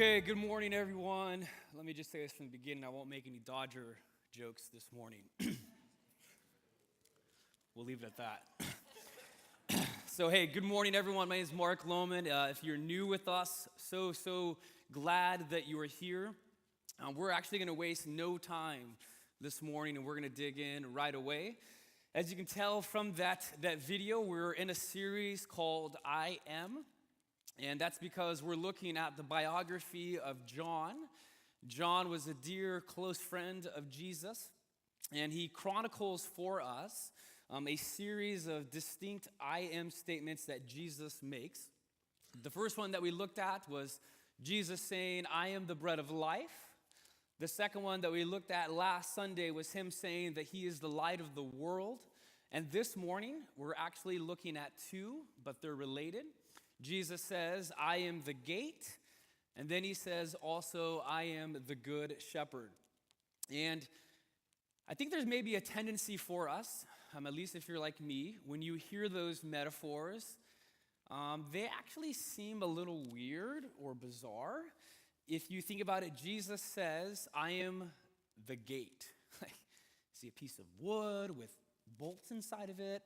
Okay, good morning, everyone. Let me just say this from the beginning. I won't make any Dodger jokes this morning. We'll leave it at that. So, hey, good morning, everyone. My name is Mark Lohman. If you're new with us, so glad that you are here. We're actually going to waste no time this morning, and we're going to dig in right away. As you can tell from that video, we're in a series called I Am. And that's because we're looking at the biography of John. John was a dear, close friend of Jesus, and he chronicles for us a series of distinct I am statements that Jesus makes. The first one that we looked at was Jesus saying, I am the bread of life. The second one that we looked at last Sunday was him saying that he is the light of the world. And this morning, we're actually looking at two, but they're related. Jesus says, I am the gate, and then he says also, I am the good shepherd. And I think there's maybe a tendency for us, at least if you're like me, when you hear those metaphors, they actually seem a little weird or bizarre. If you think about it, Jesus says, I am the gate. See a piece of wood with bolts inside of it.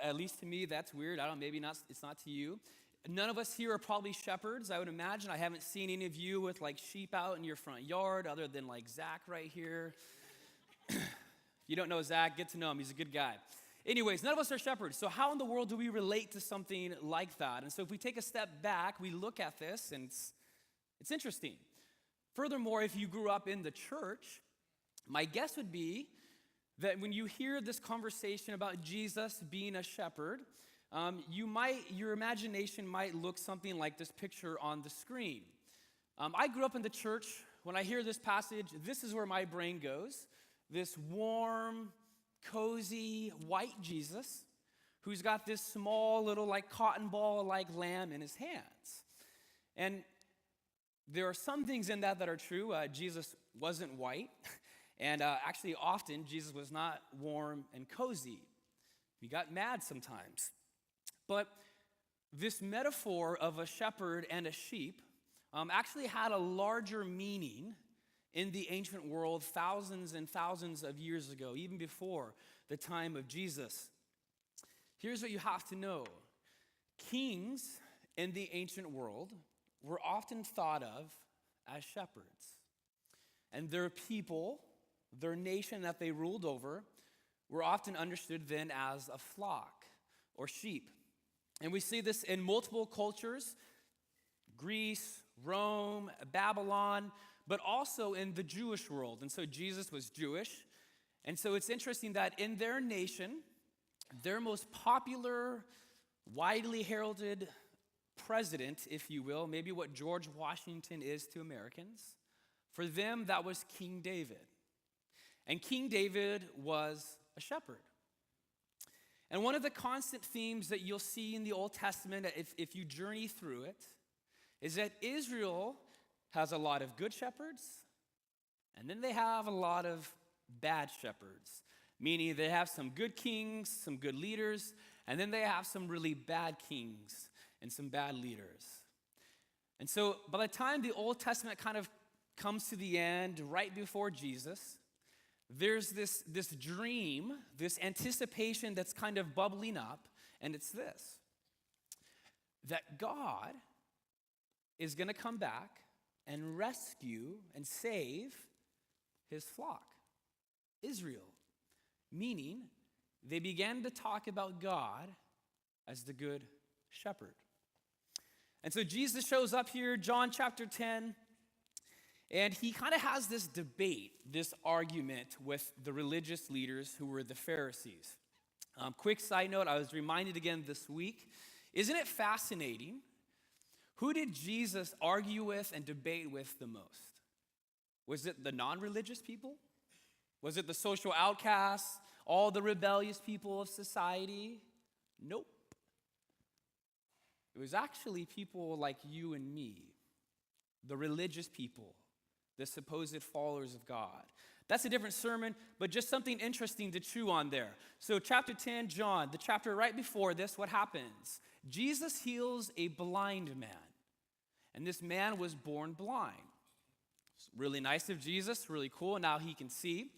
At least to me, that's weird. It's not to you. None of us here are probably shepherds, I would imagine. I haven't seen any of you with like sheep out in your front yard other than like Zach right here. If you don't know Zach, get to know him. He's a good guy. Anyways, none of us are shepherds. So how in the world do we relate to something like that? And so if we take a step back, we look at this and it's interesting. Furthermore, if you grew up in the church, my guess would be that when you hear this conversation about Jesus being a shepherd, your imagination might look something like this picture on the screen. I grew up in the church. When I hear this passage, this is where my brain goes. This warm, cozy, white Jesus who's got this small little like cotton ball like lamb in his hands. And there are some things in that are true. Jesus wasn't white. And actually, often, Jesus was not warm and cozy. He got mad sometimes. But this metaphor of a shepherd and a sheep actually had a larger meaning in the ancient world thousands and thousands of years ago, even before the time of Jesus. Here's what you have to know. Kings in the ancient world were often thought of as shepherds. And their people, their nation that they ruled over, were often understood then as a flock or sheep. And we see this in multiple cultures, Greece, Rome, Babylon, but also in the Jewish world. And so Jesus was Jewish. And so it's interesting that in their nation, their most popular, widely heralded president, if you will, maybe what George Washington is to Americans, for them that was King David. And King David was a shepherd. And one of the constant themes that you'll see in the Old Testament, if you journey through it, is that Israel has a lot of good shepherds, and then they have a lot of bad shepherds, meaning they have some good kings, some good leaders, and then they have some really bad kings and some bad leaders. And so by the time the Old Testament kind of comes to the end, right before Jesus, there's this dream, this anticipation that's kind of bubbling up, and it's this, that God is going to come back and rescue and save his flock, Israel, meaning they began to talk about God as the good shepherd. And so Jesus shows up here, John chapter 10, and he kind of has this debate, this argument with the religious leaders who were the Pharisees. Quick side note, I was reminded again this week, isn't it fascinating? Who did Jesus argue with and debate with the most? Was it the non-religious people? Was it the social outcasts, all the rebellious people of society? Nope. It was actually people like you and me, the religious people, the supposed followers of God. That's a different sermon, but just something interesting to chew on there. So chapter 10, John, the chapter right before this, what happens? Jesus heals a blind man. And this man was born blind. It's really nice of Jesus, really cool. Now he can see.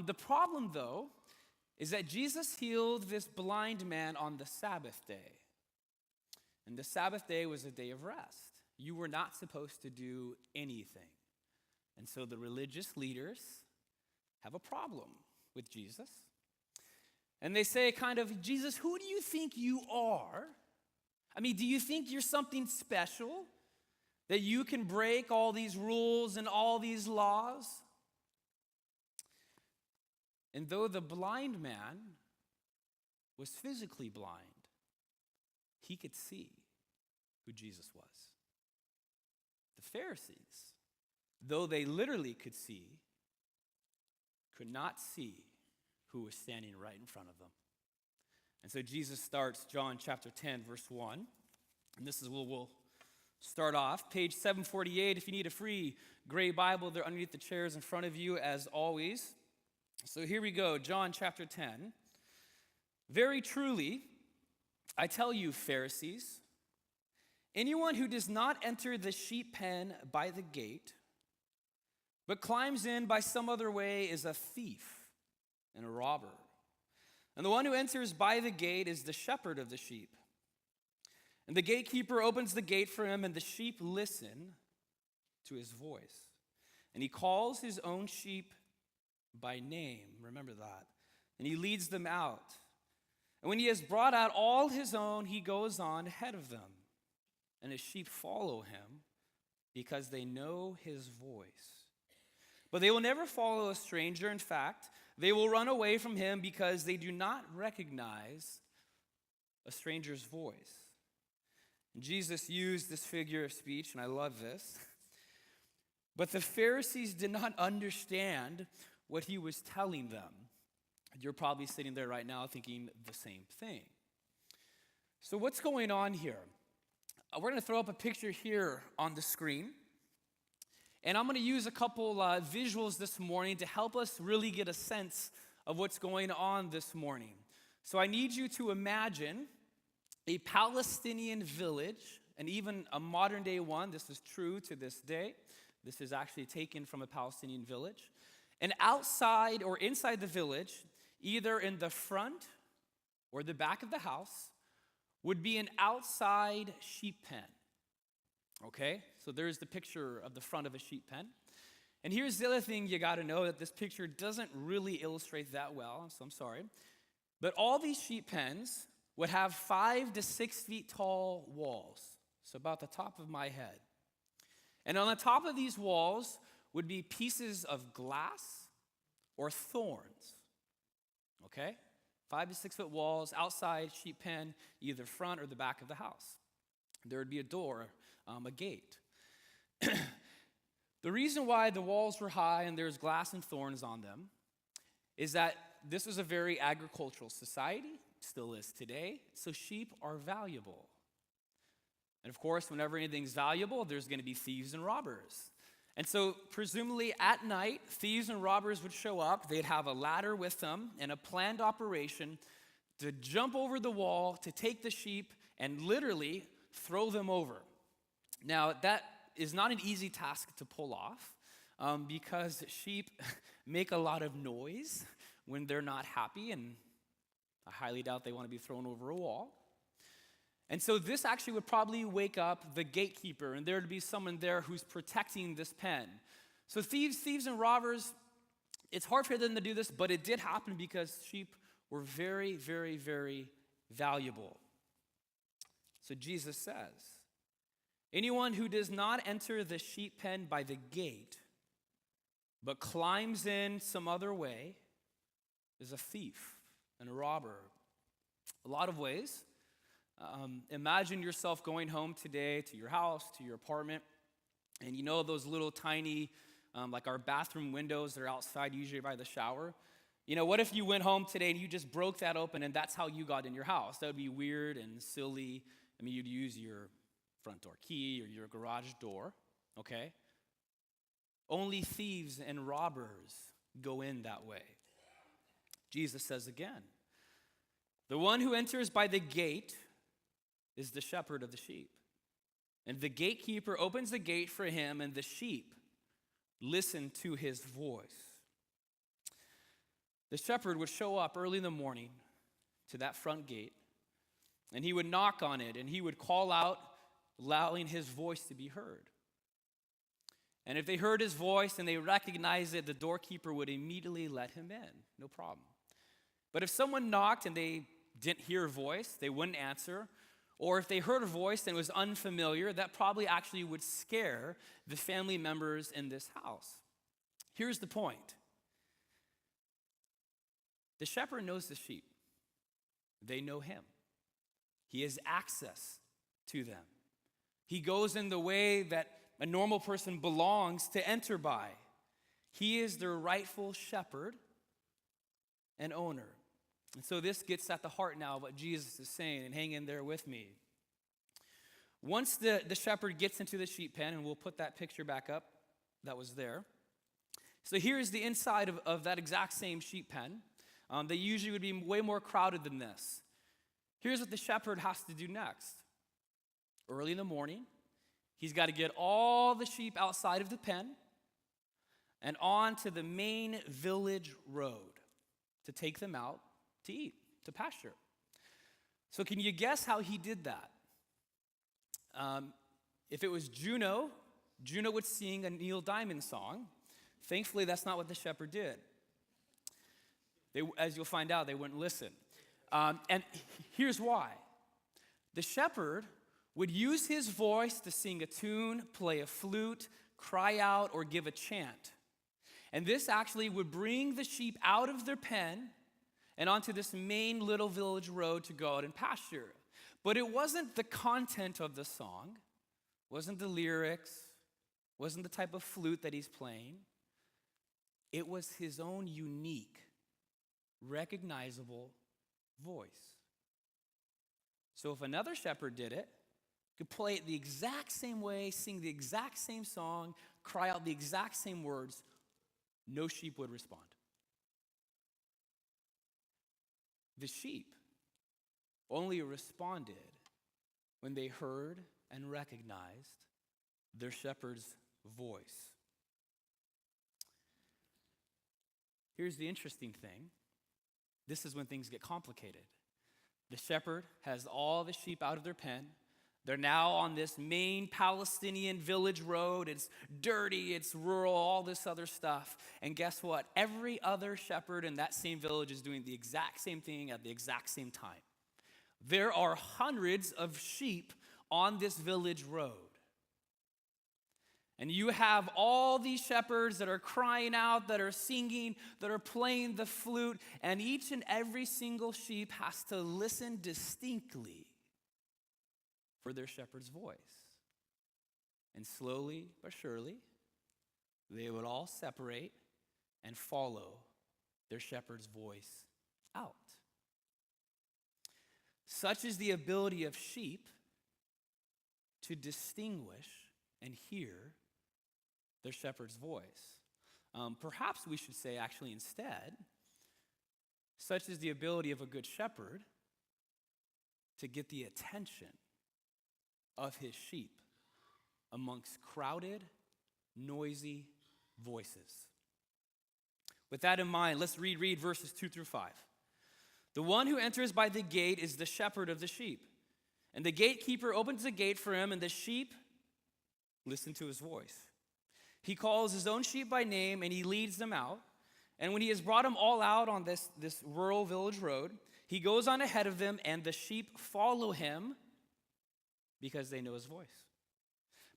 The problem, though, is that Jesus healed this blind man on the Sabbath day. And the Sabbath day was a day of rest. You were not supposed to do anything. And so the religious leaders have a problem with Jesus. And they say kind of, Jesus, who do you think you are? I mean, do you think you're something special? That you can break all these rules and all these laws? And though the blind man was physically blind, he could see who Jesus was. The Pharisees, though they literally could see, could not see who was standing right in front of them. And so Jesus starts John chapter 10, verse 1. And this is where we'll start off. Page 748, if you need a free gray Bible, they're underneath the chairs in front of you as always. So here we go, John chapter 10. Very truly, I tell you, Pharisees, anyone who does not enter the sheep pen by the gate, but climbs in by some other way is a thief and a robber. And the one who enters by the gate is the shepherd of the sheep. And the gatekeeper opens the gate for him, and the sheep listen to his voice. And he calls his own sheep by name, remember that. And he leads them out. And when he has brought out all his own, he goes on ahead of them. And his sheep follow him because they know his voice. But they will never follow a stranger. In fact, they will run away from him because they do not recognize a stranger's voice. And Jesus used this figure of speech, and I love this. But the Pharisees did not understand what he was telling them. You're probably sitting there right now thinking the same thing. So what's going on here? We're going to throw up a picture here on the screen. And I'm going to use a couple visuals this morning to help us really get a sense of what's going on this morning. So I need you to imagine a Palestinian village, and even a modern day one. This is true to this day. This is actually taken from a Palestinian village. And outside or inside the village, either in the front or the back of the house, would be an outside sheep pen. Okay, so there's the picture of the front of a sheep pen. And here's the other thing you got to know, that this picture doesn't really illustrate that well, so I'm sorry. But all these sheep pens would have 5 to 6 feet tall walls, so about the top of my head. And on the top of these walls would be pieces of glass or thorns. Okay? 5 to 6 foot walls, outside sheep pen, either front or the back of the house. There would be a door, a gate. The reason why the walls were high and there's glass and thorns on them is that this was a very agricultural society, still is today, so sheep are valuable. And of course, whenever anything's valuable, there's going to be thieves and robbers. And so presumably at night, thieves and robbers would show up. They'd have a ladder with them and a planned operation to jump over the wall, to take the sheep and literally throw them over. Now, that is not an easy task to pull off because sheep make a lot of noise when they're not happy, and I highly doubt they want to be thrown over a wall. And so this actually would probably wake up the gatekeeper, and there would be someone there who's protecting this pen. So thieves and robbers, it's hard for them to do this, but it did happen because sheep were very, very, very valuable. So Jesus says, anyone who does not enter the sheep pen by the gate, but climbs in some other way, is a thief and a robber. A lot of ways. Imagine yourself going home today to your house, to your apartment, and you know those little tiny, like our bathroom windows that are outside usually by the shower? You know, what if you went home today and you just broke that open and that's how you got in your house? That would be weird and silly. I mean, you'd use your front door key or your garage door, okay? Only thieves and robbers go in that way. Jesus says again, the one who enters by the gate is the shepherd of the sheep. And the gatekeeper opens the gate for him, and the sheep listen to his voice. The shepherd would show up early in the morning to that front gate, and he would knock on it, and he would call out, allowing his voice to be heard. And if they heard his voice and they recognized it, the doorkeeper would immediately let him in, no problem. But if someone knocked and they didn't hear a voice, they wouldn't answer, or if they heard a voice and it was unfamiliar, that probably actually would scare the family members in this house. Here's the point. The shepherd knows the sheep. They know him. He has access to them. He goes in the way that a normal person belongs to enter by. He is their rightful shepherd and owner. And so this gets at the heart now of what Jesus is saying, and hang in there with me. Once the shepherd gets into the sheep pen, and we'll put that picture back up that was there. So here's the inside of that exact same sheep pen. They usually would be way more crowded than this. Here's what the shepherd has to do next. Early in the morning, he's got to get all the sheep outside of the pen and on to the main village road to take them out to eat, to pasture. So can you guess how he did that? If it was Juno would sing a Neil Diamond song. Thankfully, that's not what the shepherd did. As you'll find out, they wouldn't listen. And here's why. The shepherd would use his voice to sing a tune, play a flute, cry out, or give a chant. And this actually would bring the sheep out of their pen and onto this main little village road to go out and pasture. But it wasn't the content of the song, wasn't the lyrics, wasn't the type of flute that he's playing. It was his own unique, recognizable voice. So if another shepherd did it, could play it the exact same way, sing the exact same song, cry out the exact same words, no sheep would respond. The sheep only responded when they heard and recognized their shepherd's voice. Here's the interesting thing. This is when things get complicated. The shepherd has all the sheep out of their pen. They're now on this main Palestinian village road. It's dirty, it's rural, all this other stuff. And guess what? Every other shepherd in that same village is doing the exact same thing at the exact same time. There are hundreds of sheep on this village road. And you have all these shepherds that are crying out, that are singing, that are playing the flute, and each and every single sheep has to listen distinctly for their shepherd's voice. And slowly but surely, they would all separate and follow their shepherd's voice out. Such is the ability of sheep to distinguish and hear their shepherd's voice. Perhaps we should say, actually, instead, such is the ability of a good shepherd to get the attention of his sheep amongst crowded, noisy voices. With that in mind, let's read verses 2 through 5. The one who enters by the gate is the shepherd of the sheep. And the gatekeeper opens the gate for him, and the sheep listen to his voice. He calls his own sheep by name, and he leads them out. And when he has brought them all out on this rural village road, he goes on ahead of them, and the sheep follow him because they know his voice.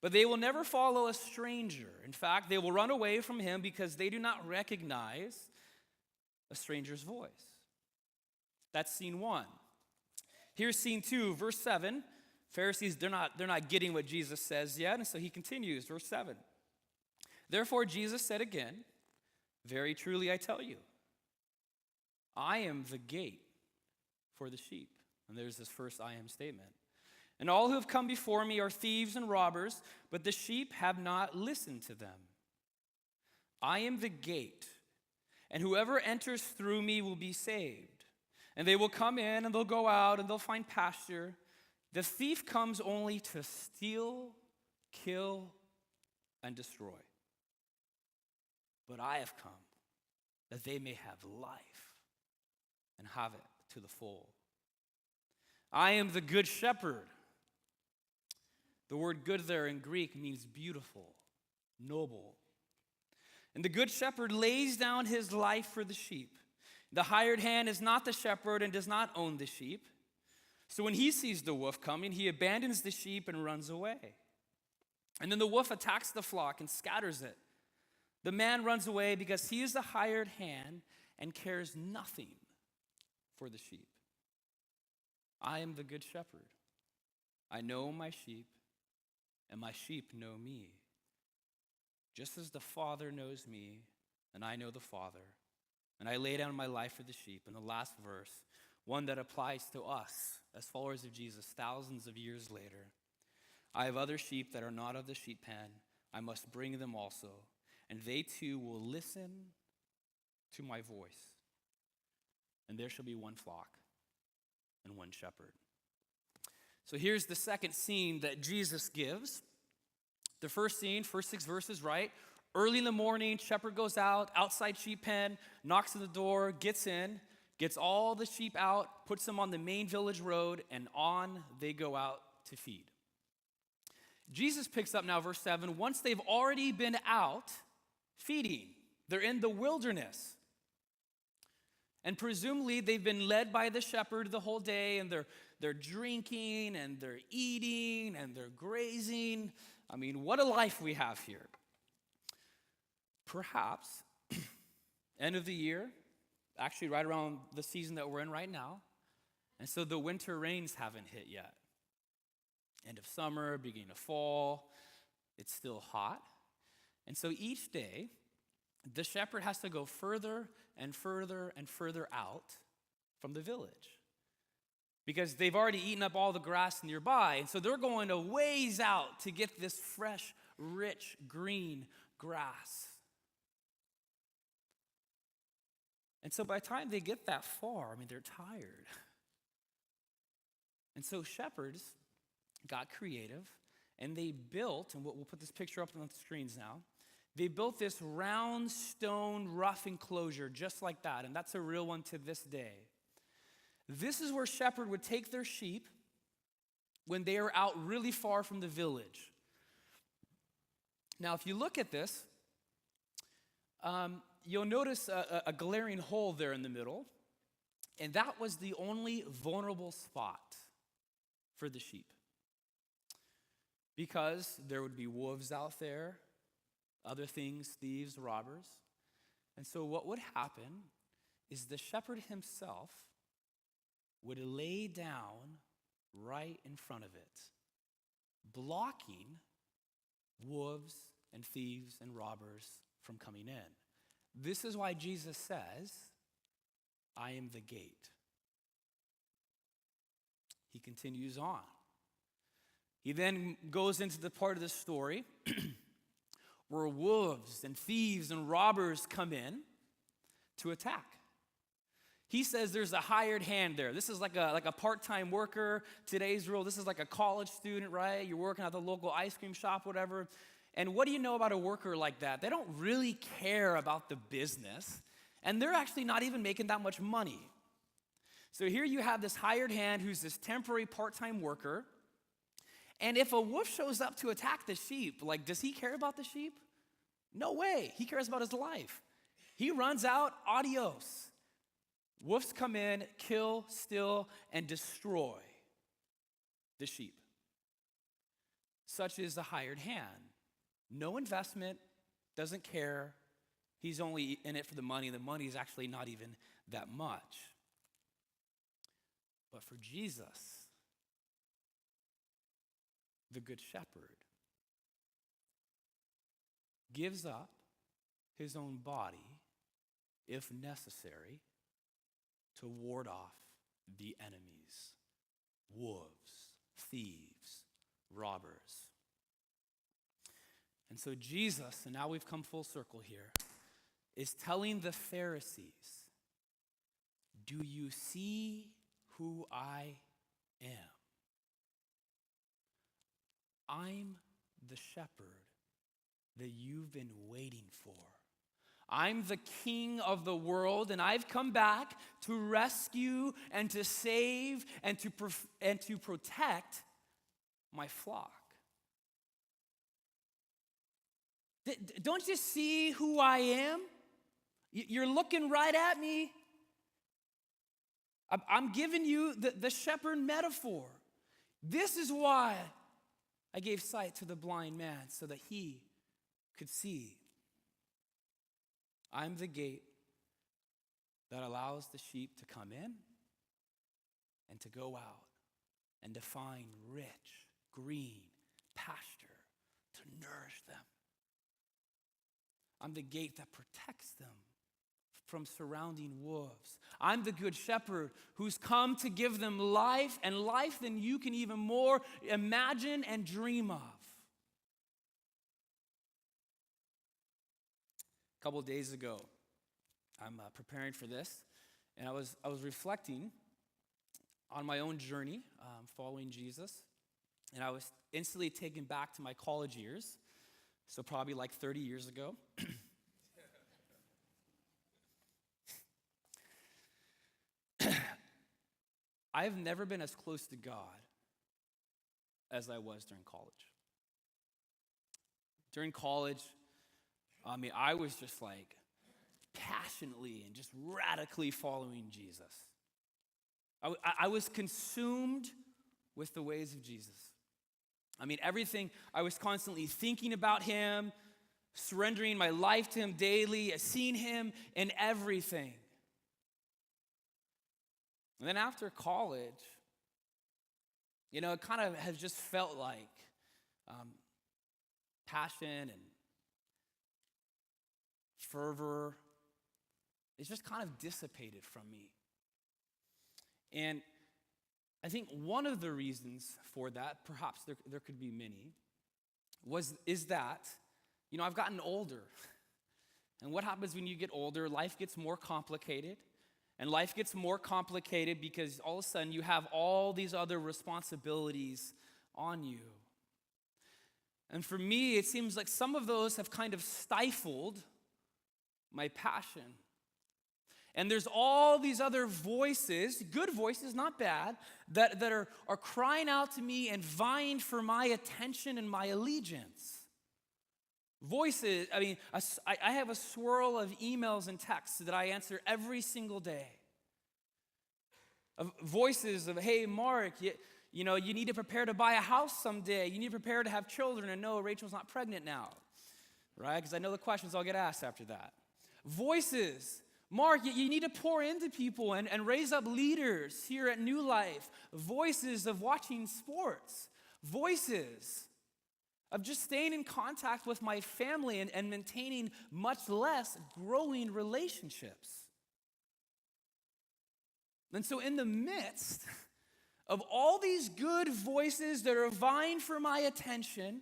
But they will never follow a stranger. In fact, they will run away from him because they do not recognize a stranger's voice. That's scene 1. Here's scene 2, verse 7. Pharisees, they're not getting what Jesus says yet, and so he continues, verse 7. Therefore Jesus said again, very truly I tell you, I am the gate for the sheep. And there's this first I am statement. And all who have come before me are thieves and robbers, but the sheep have not listened to them. I am the gate, and whoever enters through me will be saved. And they will come in, and they'll go out, and they'll find pasture. The thief comes only to steal, kill, and destroy. But I have come that they may have life and have it to the full. I am the good shepherd. The word good there in Greek means beautiful, noble. And the good shepherd lays down his life for the sheep. The hired hand is not the shepherd and does not own the sheep. So when he sees the wolf coming, he abandons the sheep and runs away. And then the wolf attacks the flock and scatters it. The man runs away because he is the hired hand and cares nothing for the sheep. I am the good shepherd. I know my sheep, and my sheep know me. Just as the Father knows me, and I know the Father, and I lay down my life for the sheep. And the last verse, one that applies to us as followers of Jesus thousands of years later. I have other sheep that are not of the sheep pen. I must bring them also, and they too will listen to my voice. And there shall be one flock and one shepherd. So here's the second scene that Jesus gives. The first scene, first 6 verses, right? Early in the morning, shepherd goes out, outside sheep pen, knocks on the door, gets in, gets all the sheep out, puts them on the main village road, and on they go out to feed. Jesus picks up now, verse 7, once they've already been out feeding. They're in the wilderness. And presumably they've been led by the shepherd the whole day, and they're drinking, and they're eating, and they're grazing. I mean, what a life we have here. Perhaps, end of the year, actually right around the season that we're in right now, and so the winter rains haven't hit yet. End of summer, beginning of fall, it's still hot. And so each day, the shepherd has to go further and further and further out from the village because they've already eaten up all the grass nearby. And so they're going a ways out to get this fresh, rich, green grass. And so by the time they get that far, I mean, they're tired. And so shepherds got creative, and they built, and we'll put this picture up on the screens now, they built this round stone rough enclosure just like that, and that's a real one to this day. This is where shepherd would take their sheep when they are out really far from the village. Now, if you look at this, you'll notice a glaring hole there in the middle, and that was the only vulnerable spot for the sheep. Because there would be wolves out there, other things, thieves, robbers. And so what would happen is the shepherd himself would lay down right in front of it, blocking wolves and thieves and robbers from coming in. This is why Jesus says, I am the gate. He continues on. He then goes into the part of the story where wolves and thieves and robbers come in to attack. He says there's a hired hand there. This is like a part-time worker. Today's rule, this is like a college student, right? You're working at the local ice cream shop, whatever. And what do you know about a worker like that? They don't really care about the business, and they're actually not even making that much money. So here you have this hired hand who's this temporary part-time worker. And if a wolf shows up to attack the sheep, like, does he care about the sheep? No way. He cares about his life. He runs out, adios. Wolves come in, kill, steal, and destroy the sheep. Such is the hired hand. No investment, doesn't care. He's only in it for the money. The money is actually not even that much. But for Jesus, the Good Shepherd, gives up his own body, if necessary, to ward off the enemies, wolves, thieves, robbers. And so Jesus, and now we've come full circle here, is telling the Pharisees, do you see who I am? I'm the shepherd that you've been waiting for. I'm the king of the world, and I've come back to rescue and to save and to protect my flock. Don't you see who I am? You're looking right at me. I'm giving you the shepherd metaphor. This is why I gave sight to the blind man, so that he could see. I'm the gate that allows the sheep to come in and to go out and to find rich, green pasture to nourish them. I'm the gate that protects them from surrounding wolves. I'm the good shepherd who's come to give them life, and life than you can even more imagine and dream of. A couple of days ago, I'm preparing for this, and I was reflecting on my own journey following Jesus, and I was instantly taken back to my college years, so probably like 30 years ago. I've never been as close to God as I was during college. During college, I was just like passionately and just radically following Jesus. I was consumed with the ways of Jesus. Everything, I was constantly thinking about him, surrendering my life to him daily, seeing him in everything. And then after college, it kind of has just felt like passion and fervor. It's just kind of dissipated from me. And I think one of the reasons for that, perhaps there could be many, is that, I've gotten older. And what happens when you get older? Life gets more complicated. And life gets more complicated because all of a sudden you have all these other responsibilities on you. And for me, it seems like some of those have kind of stifled my passion. And there's all these other voices, good voices, not bad, that are crying out to me and vying for my attention and my allegiance. Voices, I have a swirl of emails and texts that I answer every single day. Of voices of, hey, Mark, you need to prepare to buy a house someday. You need to prepare to have children. And no, Rachel's not pregnant now, right? Because I know the questions I'll get asked after that. Voices, Mark, you need to pour into people and raise up leaders here at New Life. Voices of watching sports. Voices of just staying in contact with my family and maintaining much less growing relationships. And so in the midst of all these good voices that are vying for my attention,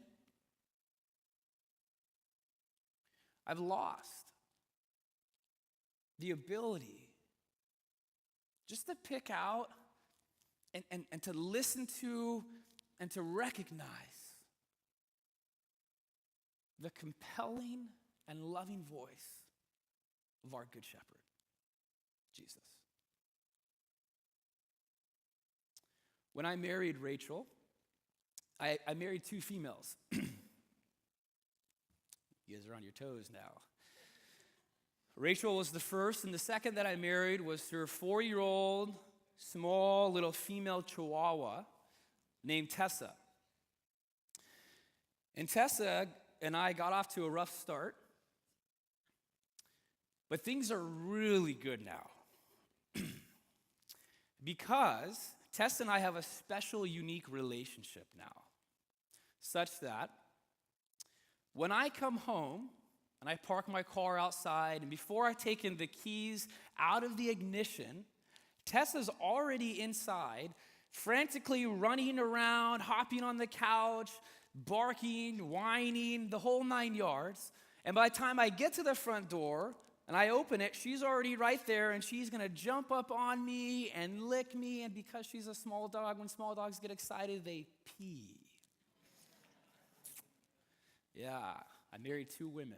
I've lost the ability just to pick out and to listen to and to recognize the compelling and loving voice of our good shepherd, Jesus. When I married Rachel, I married two females. You guys are on your toes now. Rachel was the first, and the second that I married was her 4-year-old, small little female chihuahua named Tessa. And Tessa and I got off to a rough start, but things are really good now. Because Tess and I have a special, unique relationship now, such that when I come home and I park my car outside, and before I take in the keys out of the ignition, Tessa's already inside, frantically running around, hopping on the couch, barking, whining, the whole 9 yards. And by the time I get to the front door and I open it, she's already right there, and she's going to jump up on me and lick me. And because she's a small dog, when small dogs get excited, they pee. Yeah, I married 2 women.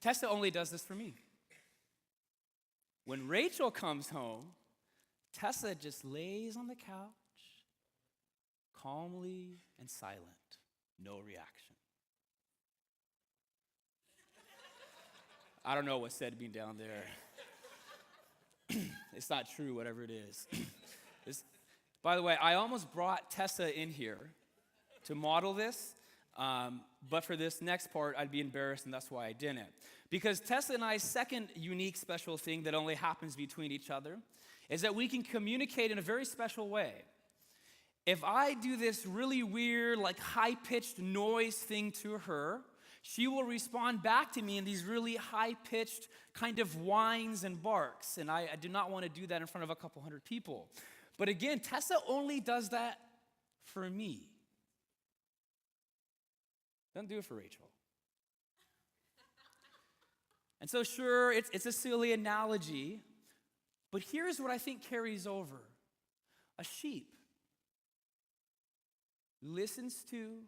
Tessa only does this for me. When Rachel comes home, Tessa just lays on the couch, calmly and silent, no reaction. I don't know what's said being down there. It's not true, whatever it is. By the way, I almost brought Tessa in here to model this, but for this next part, I'd be embarrassed, and that's why I didn't. Because Tessa and I's second unique special thing that only happens between each other is that we can communicate in a very special way. If I do this really weird, like high-pitched noise thing to her, she will respond back to me in these really high-pitched kind of whines and barks. And I do not want to do that in front of a couple hundred people. But again, Tessa only does that for me. Doesn't do it for Rachel. And so sure, it's a silly analogy, but here's what I think carries over. A sheep listens to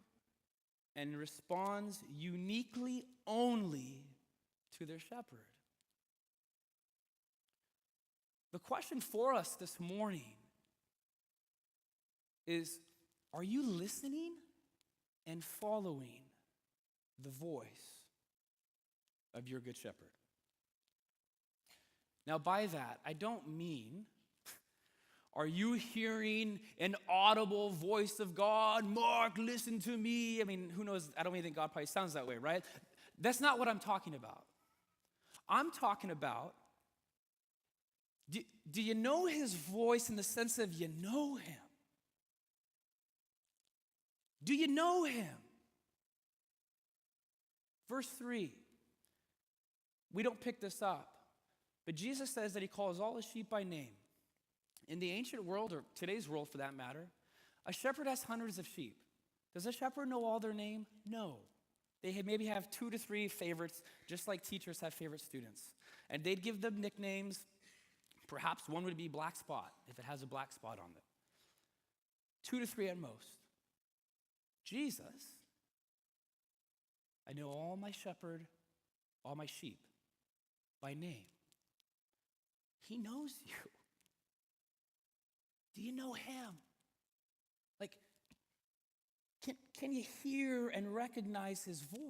and responds uniquely only to their shepherd. The question for us this morning is, are you listening and following the voice of your good shepherd? Now, by that, I don't mean, are you hearing an audible voice of God? Mark, listen to me. I mean, who knows? I don't even think God probably sounds that way, right? That's not what I'm talking about. I'm talking about, do you know his voice in the sense of you know him? Do you know him? Verse 3. We don't pick this up, but Jesus says that he calls all his sheep by name. In the ancient world, or today's world for that matter, a shepherd has hundreds of sheep. Does a shepherd know all their name? No. They maybe have 2 to 3 favorites, just like teachers have favorite students. And they'd give them nicknames. Perhaps one would be Black Spot, if it has a black spot on it. 2 to 3 at most. Jesus, I know all my sheep by name. He knows you. Do you know him? Like, can you hear and recognize his voice?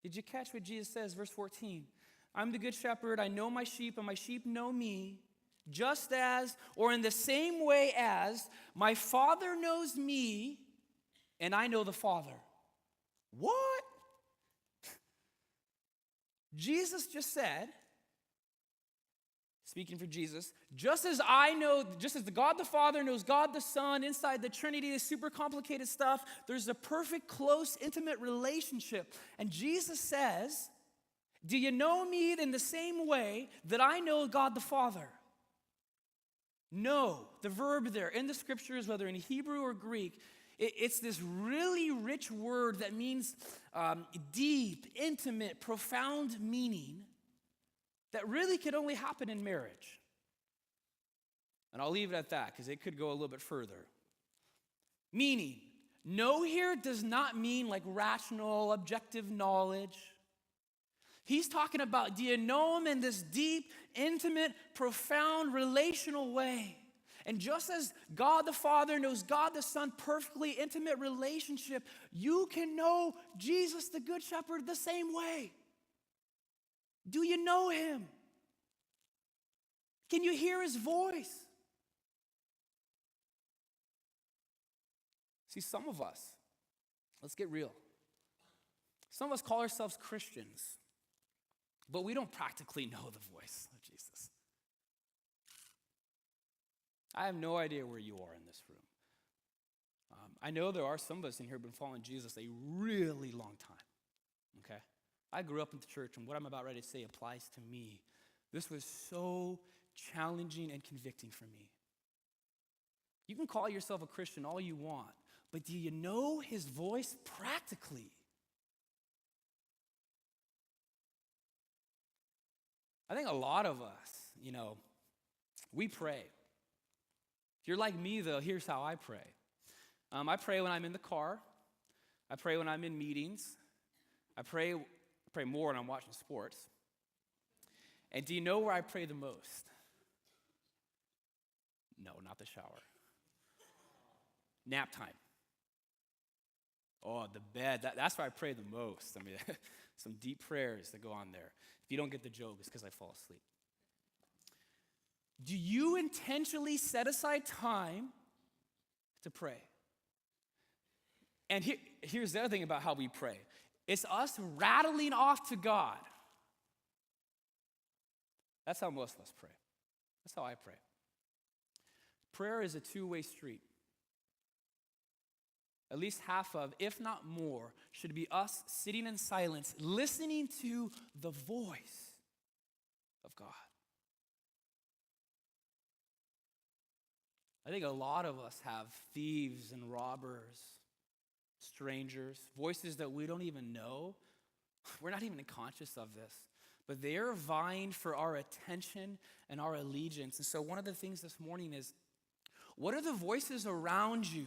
Did you catch what Jesus says, verse 14? I'm the good shepherd, I know my sheep, and my sheep know me, just as, or in the same way as, my Father knows me, and I know the Father. What? Jesus just said, speaking for Jesus, just as the God the Father knows God the Son, inside the Trinity, this super complicated stuff, there's a perfect, close, intimate relationship. And Jesus says, do you know me in the same way that I know God the Father? Know, the verb there in the scriptures, whether in Hebrew or Greek, it's this really rich word that means deep, intimate, profound meaning that really could only happen in marriage. And I'll leave it at that because it could go a little bit further. Meaning, know here does not mean like rational, objective knowledge. He's talking about, do you know him in this deep, intimate, profound, relational way? And just as God the Father knows God the Son, perfectly intimate relationship, you can know Jesus the Good Shepherd the same way. Do you know him? Can you hear his voice? See, some of us, let's get real. Some of us call ourselves Christians, but we don't practically know the voice of Jesus. I have no idea where you are in this room. I know there are some of us in here who have been following Jesus a really long time, okay? I grew up in the church, and what I'm about ready to say applies to me. This was so challenging and convicting for me. You can call yourself a Christian all you want, but do you know his voice practically? I think a lot of us, we pray. If you're like me, though, here's how I pray. I pray when I'm in the car. I pray when I'm in meetings. I pray more when I'm watching sports. And do you know where I pray the most? No, not the shower. Nap time. Oh, the bed. That's where I pray the most. I mean, some deep prayers that go on there. If you don't get the joke, it's because I fall asleep. Do you intentionally set aside time to pray? And here's the other thing about how we pray. It's us rattling off to God. That's how most of us pray. That's how I pray. Prayer is a two-way street. At least half of, if not more, should be us sitting in silence, listening to the voice of God. I think a lot of us have thieves and robbers, strangers, voices that we don't even know. We're not even conscious of this, but they're vying for our attention and our allegiance. And so one of the things this morning is, what are the voices around you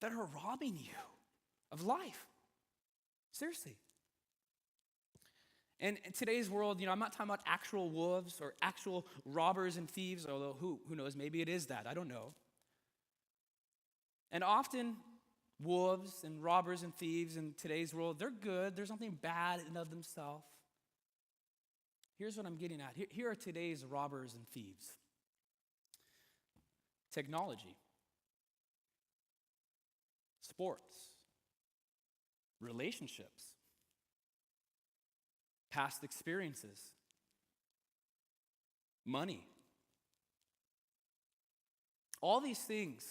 that are robbing you of life? Seriously. And in today's world, I'm not talking about actual wolves or actual robbers and thieves, although who knows, maybe it is that, I don't know. And often, wolves and robbers and thieves in today's world, they're good. There's nothing bad in of themselves. Here's what I'm getting at. Here are today's robbers and thieves. Technology, sports, relationships, past experiences, money. All these things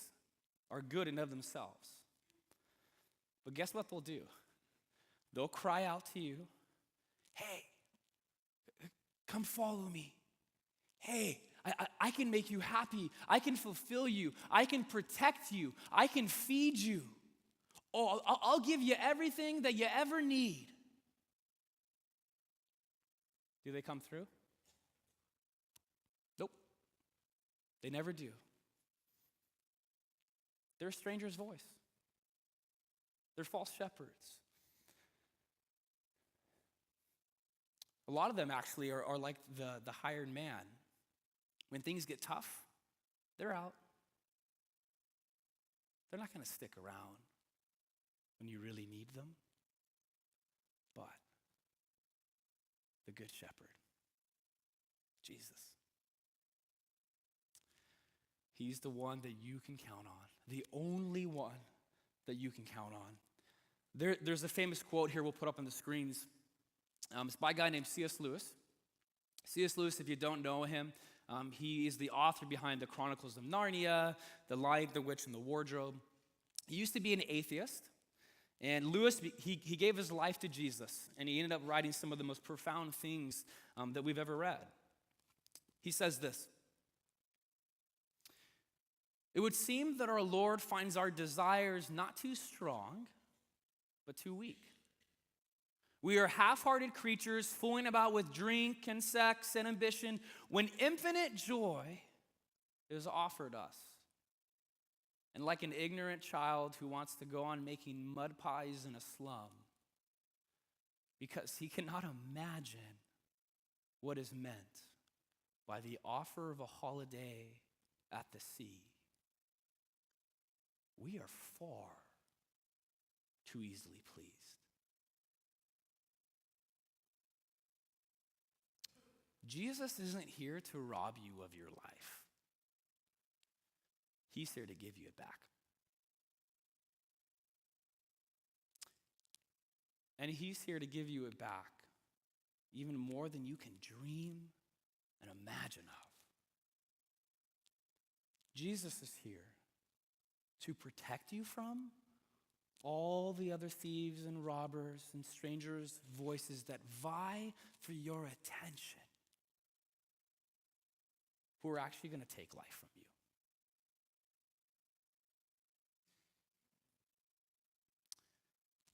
are good in of themselves. But guess what they'll do? They'll cry out to you, hey, come follow me. Hey, I can make you happy. I can fulfill you. I can protect you. I can feed you. Oh, I'll give you everything that you ever need. Do they come through? Nope. They never do. They're a stranger's voice. They're false shepherds. A lot of them actually are like the hired man. When things get tough, they're out. They're not going to stick around when you really need them. But the Good Shepherd, Jesus, he's the one that you can count on, the only one that you can count on. There's a famous quote here we'll put up on the screens. It's by a guy named C.S. Lewis. C.S. Lewis, if you don't know him, he is the author behind the Chronicles of Narnia, The Lion, the Witch, and the Wardrobe. He used to be an atheist, and Lewis, he gave his life to Jesus, and he ended up writing some of the most profound things that we've ever read. He says this: "It would seem that our Lord finds our desires not too strong, but too weak. We are half-hearted creatures fooling about with drink and sex and ambition when infinite joy is offered us. And like an ignorant child who wants to go on making mud pies in a slum because he cannot imagine what is meant by the offer of a holiday at the sea, we are far too easily pleased." Jesus isn't here to rob you of your life. He's here to give you it back. And he's here to give you it back even more than you can dream and imagine of. Jesus is here to protect you from all the other thieves and robbers and strangers' voices that vie for your attention, who are actually going to take life from you.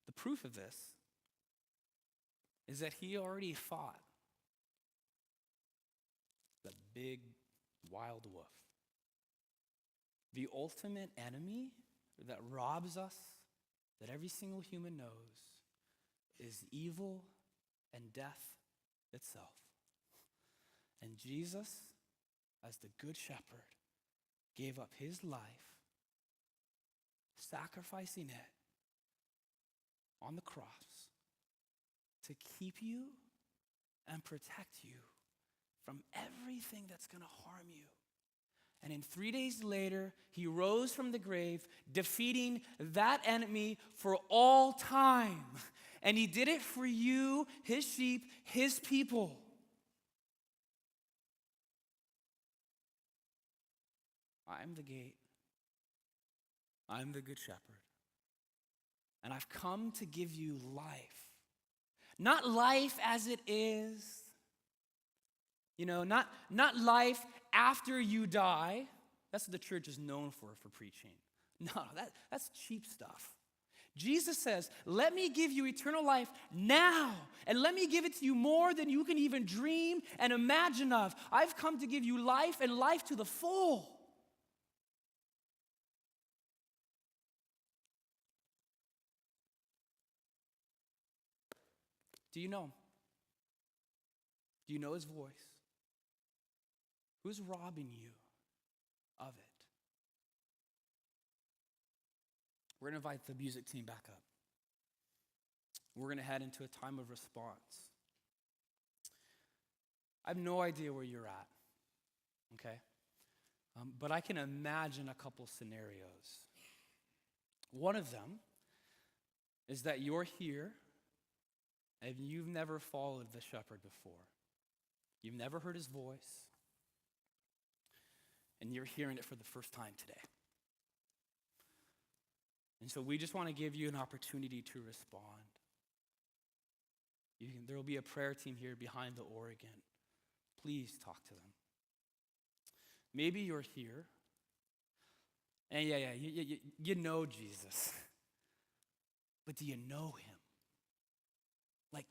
The proof of this is that he already fought the big wild wolf. The ultimate enemy that robs us, that every single human knows, is evil and death itself. And Jesus, as the Good Shepherd, gave up his life, sacrificing it on the cross to keep you and protect you from everything that's going to harm you. And in 3 days later, he rose from the grave, defeating that enemy for all time. And he did it for you, his sheep, his people. I'm the gate. I'm the Good Shepherd. And I've come to give you life. Not life as it is. Not life after you die. That's what the church is known for preaching. No, that's cheap stuff. Jesus says, let me give you eternal life now, and let me give it to you more than you can even dream and imagine of. I've come to give you life and life to the full. Do you know him? Do you know his voice? Who's robbing you of it? We're going to invite the music team back up. We're going to head into a time of response. I have no idea where you're at, okay? But I can imagine a couple scenarios. One of them is that you're here and you've never followed the shepherd before. You've never heard his voice, and you're hearing it for the first time today. And so we just want to give you an opportunity to respond. There will be a prayer team here behind the organ. Please talk to them. Maybe you're here, and you know Jesus, but do you know him? Like,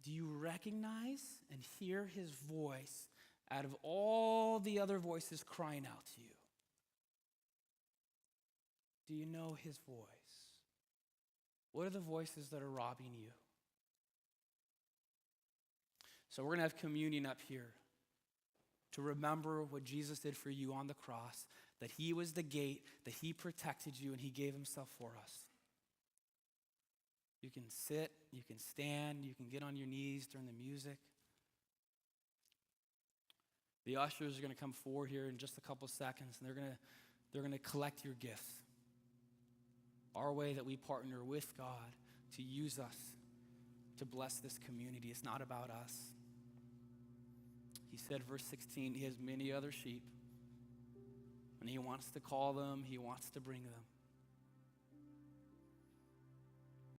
do you recognize and hear his voice out of all the other voices crying out to you? Do you know his voice? What are the voices that are robbing you? So we're going to have communion up here to remember what Jesus did for you on the cross, that he was the gate, that he protected you, and he gave himself for us. You can sit, you can stand, you can get on your knees during the music. The ushers are going to come forward here in just a couple seconds, and they're going to collect your gifts. Our way that we partner with God to use us to bless this community. It's not about us. He said, verse 16, he has many other sheep, and he wants to call them, he wants to bring them.